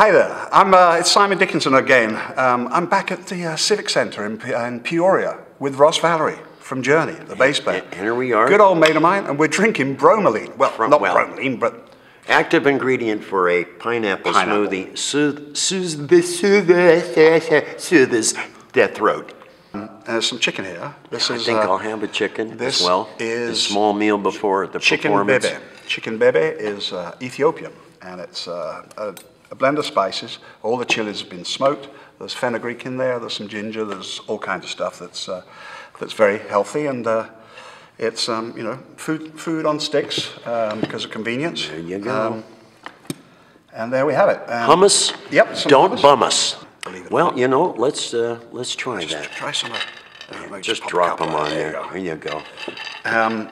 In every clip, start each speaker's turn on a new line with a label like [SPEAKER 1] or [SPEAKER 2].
[SPEAKER 1] Hi there, it's Simon Dickinson again. I'm back at the Civic Centre in Peoria with Ross Valerie from Journey, the bass band.
[SPEAKER 2] And here we are.
[SPEAKER 1] Good old mate of mine, and we're drinking bromelain. Well, not bromelain, but...
[SPEAKER 2] Active ingredient for a pineapple smoothie soothes death throat.
[SPEAKER 1] There's some chicken here.
[SPEAKER 2] I think I'll have a chicken as well.
[SPEAKER 1] This is
[SPEAKER 2] a small meal before the performance.
[SPEAKER 1] Bebe. Chicken bebe is Ethiopian, and it's a blend of spices. All the chilies have been smoked. There's fenugreek in there. There's some ginger. There's all kinds of stuff that's very healthy, and it's you know, food on sticks because of convenience.
[SPEAKER 2] There you go.
[SPEAKER 1] And there we have it.
[SPEAKER 2] Hummus.
[SPEAKER 1] Yep.
[SPEAKER 2] Don't
[SPEAKER 1] hummus.
[SPEAKER 2] bum us. Well, you know, let's try that.
[SPEAKER 1] Try some.
[SPEAKER 2] Just drop them on there. There you go.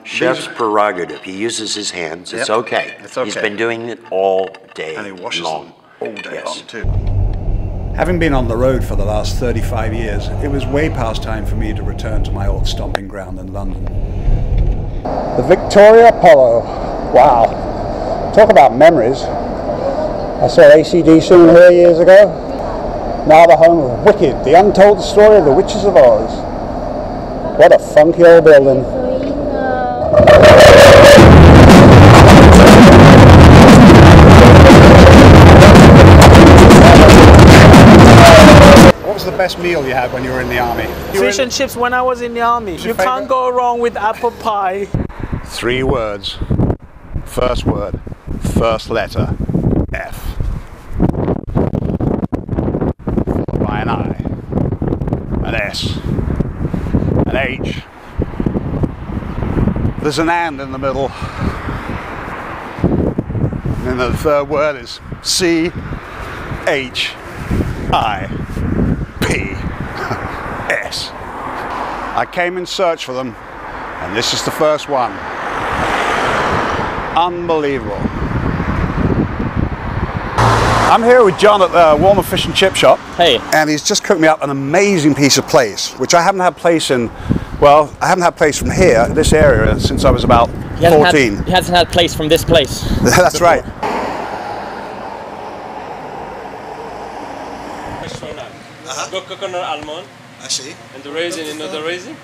[SPEAKER 1] Chef's
[SPEAKER 2] prerogative. He uses his hands. It's okay.
[SPEAKER 1] It's okay.
[SPEAKER 2] He's been doing it all day
[SPEAKER 1] and he washes
[SPEAKER 2] long.
[SPEAKER 1] Them all day long too.
[SPEAKER 3] Having been on the road for the last 35 years, it was way past time for me to return to my old stomping ground in London.
[SPEAKER 4] The Victoria Polo. Wow. Talk about memories. I saw AC/DC in here years ago. Now the home of Wicked, the untold story of the Witches of Oz. What a funky old building.
[SPEAKER 3] What was the best meal you had when you were in the army?
[SPEAKER 5] Fish and chips when I was in the army. You can't go wrong with apple pie.
[SPEAKER 3] 3 words. First word, first letter, F. Followed by an I, an S, an H. There's an and in the middle. And then the third word is C, H, I, P, S. I came in search for them, and this is the first one. Unbelievable. I'm here with John at the Warmer Fish and Chip Shop.
[SPEAKER 6] Hey.
[SPEAKER 3] And he's just cooked me up an amazing piece of plaice, which I haven't had plaice in, well, I haven't had plaice from here, this area, since I was about 14.
[SPEAKER 6] He hasn't had plaice from this place.
[SPEAKER 3] That's before. Right.
[SPEAKER 7] Got coconut almond.
[SPEAKER 1] I see.
[SPEAKER 7] And the raisin, you know the raisin?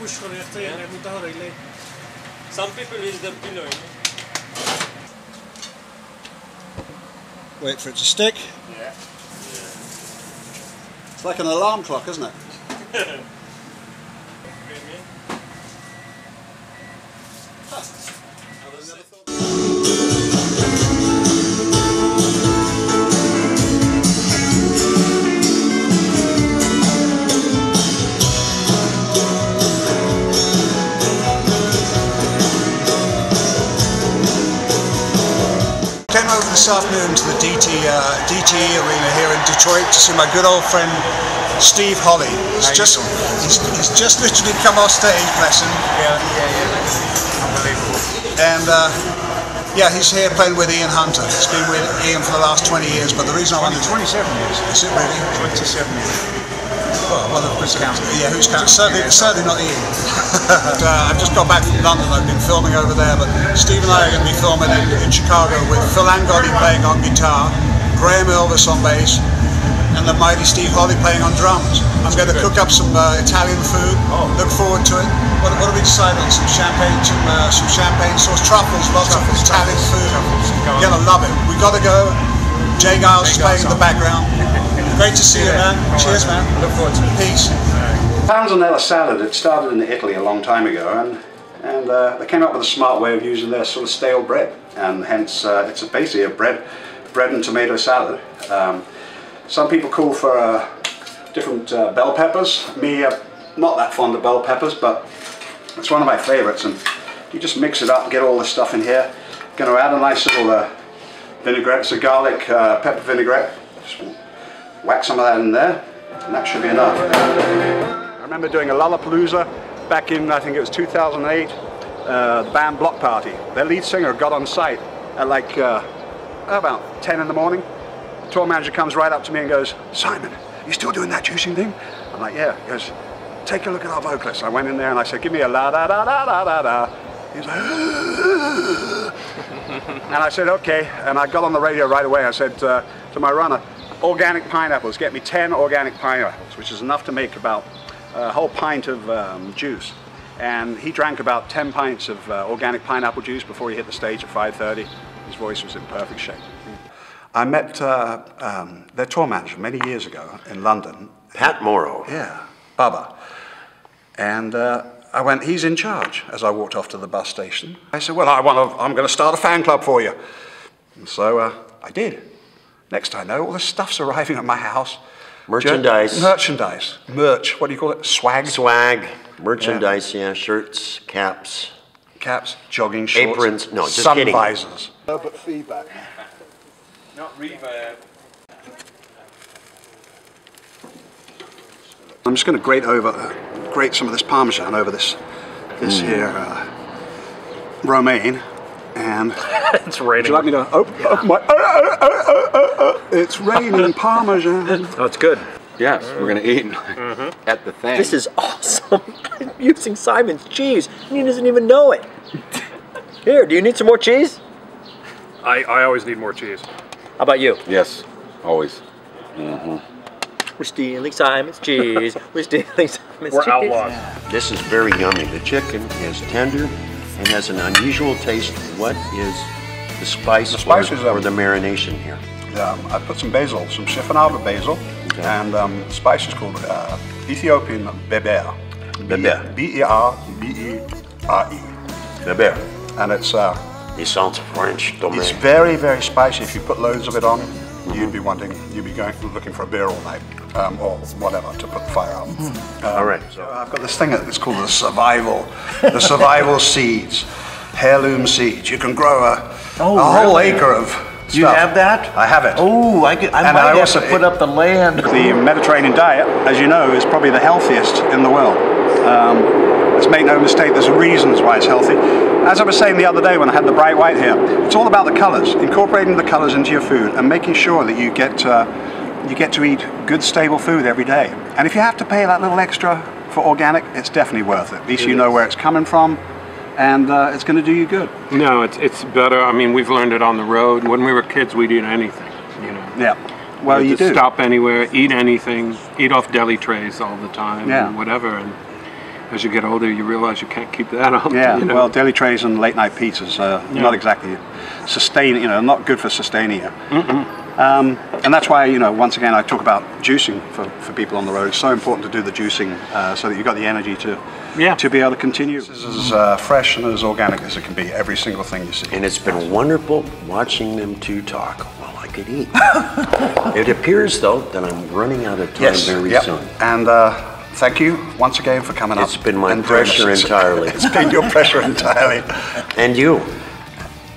[SPEAKER 7] Yeah. Some people use the pillow.
[SPEAKER 3] Wait for it to stick.
[SPEAKER 7] Yeah.
[SPEAKER 3] It's like an alarm clock, isn't it?
[SPEAKER 1] Came over this afternoon to the DTE arena here in Detroit to see my good old friend Steve Holly. He's just literally come off stage, bless him.
[SPEAKER 8] Yeah. Unbelievable.
[SPEAKER 1] And yeah, he's here playing with Ian Hunter. He's been with Ian for the last 20 years, but the reason I wanted
[SPEAKER 8] 27 years.
[SPEAKER 1] Is it really?
[SPEAKER 8] 27 years.
[SPEAKER 1] Well,
[SPEAKER 8] who's counting?
[SPEAKER 1] Yeah, who's counting? Certainly not Ian. I've just got back from London. I've been filming over there, but Steve and I are going to be filming in Chicago with Phil Angotti playing on guitar, Graham Elvis on bass, and the mighty Steve Holly playing on drums. I'm going to cook up some Italian food. Look forward to it. What do we decide on? Some champagne sauce, truffles, lots of Italian food. You're going to love it. We got to go. Jay Giles is playing in the background. Great to see you, man. Cheers, man.
[SPEAKER 8] Look forward to it.
[SPEAKER 1] Peace.
[SPEAKER 3] Panzanella salad, it started in Italy a long time ago, and they came up with a smart way of using their sort of stale bread, and hence it's basically a bread and tomato salad. Some people call for different bell peppers. Me, not that fond of bell peppers, but it's one of my favorites, and you just mix it up and get all this stuff in here. Going to add a nice little vinaigrette, it's a garlic pepper vinaigrette. Just whack some of that in there, and that should be enough. I remember doing a Lollapalooza back in, I think it was 2008, the band Block Party. Their lead singer got on site at like about 10 in the morning. The tour manager comes right up to me and goes, "Simon, you still doing that juicing thing?" I'm like, "Yeah." He goes, "Take a look at our vocalist." I went in there and I said, "Give me a la da da da da da da." He's like, and I said, okay. And I got on the radio right away. I said to my runner, organic pineapples. Get me 10 organic pineapples, which is enough to make about a whole pint of juice. And he drank about 10 pints of organic pineapple juice before he hit the stage at 5:30. His voice was in perfect shape. I met their tour manager many years ago in London.
[SPEAKER 2] Pat Morrow.
[SPEAKER 3] Yeah, Bubba. And I went, he's in charge, as I walked off to the bus station. I said, well, I'm going to start a fan club for you. And so I did. Next I know, all this stuff's arriving at my house.
[SPEAKER 2] Merchandise.
[SPEAKER 3] Merchandise. Merch. What do you call it? Swag?
[SPEAKER 2] Swag. Merchandise, yeah. Shirts, caps.
[SPEAKER 3] Caps, jogging shorts.
[SPEAKER 2] Aprons. No, just
[SPEAKER 3] sun
[SPEAKER 2] kidding.
[SPEAKER 3] Visors.
[SPEAKER 8] No, but feedback.
[SPEAKER 7] Not reverb.
[SPEAKER 3] I'm just going to grate some of this Parmesan over this here romaine. And
[SPEAKER 6] it's raining.
[SPEAKER 3] would you like me to open my... It's raining Parmesan.
[SPEAKER 6] Oh, it's good.
[SPEAKER 9] Yes, we're going to eat at the thing.
[SPEAKER 6] This is awesome. I'm using Simon's cheese, and he doesn't even know it. Here, do you need some more cheese?
[SPEAKER 10] I always need more cheese.
[SPEAKER 6] How about you?
[SPEAKER 9] Yes, always.
[SPEAKER 6] We're stealing Simon's cheese. We're stealing Simon's cheese.
[SPEAKER 10] We're outlaws.
[SPEAKER 2] This is very yummy. The chicken is tender and has an unusual taste. What is the spice,
[SPEAKER 3] The spice
[SPEAKER 2] or,
[SPEAKER 3] is,
[SPEAKER 2] or the marination here?
[SPEAKER 3] I put some basil, some chiffonade basil, and the spice is called Ethiopian beber.
[SPEAKER 2] Beber.
[SPEAKER 3] B-E-R-B-E-R-E.
[SPEAKER 2] Beber.
[SPEAKER 3] And it's
[SPEAKER 2] It sounds French, don't
[SPEAKER 3] it's
[SPEAKER 2] it?
[SPEAKER 3] very, very spicy. If you put loads of it on, you'd be looking for a beer all night, or whatever, to put the fire out.
[SPEAKER 2] All right.
[SPEAKER 3] So I've got this thing that's called the survival seeds, heirloom seeds. You can grow a whole acre of stuff.
[SPEAKER 11] You have that?
[SPEAKER 3] I have it.
[SPEAKER 11] Oh, I might have to put up the land.
[SPEAKER 3] The Mediterranean diet, as you know, is probably the healthiest in the world. Let's make no mistake, there's reasons why it's healthy. As I was saying the other day when I had the bright white here, it's all about the colours, incorporating the colours into your food and making sure that you get to eat good, stable food every day. And if you have to pay that little extra for organic, it's definitely worth it. At least you know where it's coming from, and it's going to do you good.
[SPEAKER 10] No, it's better. I mean, we've learned it on the road. When we were kids, we'd eat anything, you know.
[SPEAKER 3] Yeah. Well, you do.
[SPEAKER 10] Stop anywhere, eat anything, eat off deli trays all the time,
[SPEAKER 3] Yeah.
[SPEAKER 10] and whatever. And as you get older, you realize you can't keep that up.
[SPEAKER 3] Yeah,
[SPEAKER 10] you know?
[SPEAKER 3] well, deli trays and late night pizzas are not exactly not good for sustaining you. And that's why, once again, I talk about juicing for people on the road. It's so important to do the juicing so that you've got the energy to be able to continue. This is as fresh and as organic as it can be, every single thing you see.
[SPEAKER 2] And it's been wonderful watching them two talk while I could eat. It appears, though, that I'm running out of time very soon.
[SPEAKER 3] And thank you once again for coming up.
[SPEAKER 2] It's been my pressure entirely.
[SPEAKER 3] It's been your pressure entirely.
[SPEAKER 2] And you.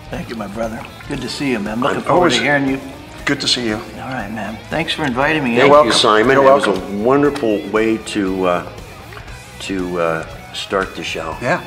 [SPEAKER 11] Thank you, my brother. Good to see you, man. Looking forward to hearing you.
[SPEAKER 3] Good to see you.
[SPEAKER 11] All right, man. Thanks for inviting me.
[SPEAKER 2] Thank you, Simon.
[SPEAKER 3] You're welcome.
[SPEAKER 2] It was a wonderful way to start the show.
[SPEAKER 3] Yeah.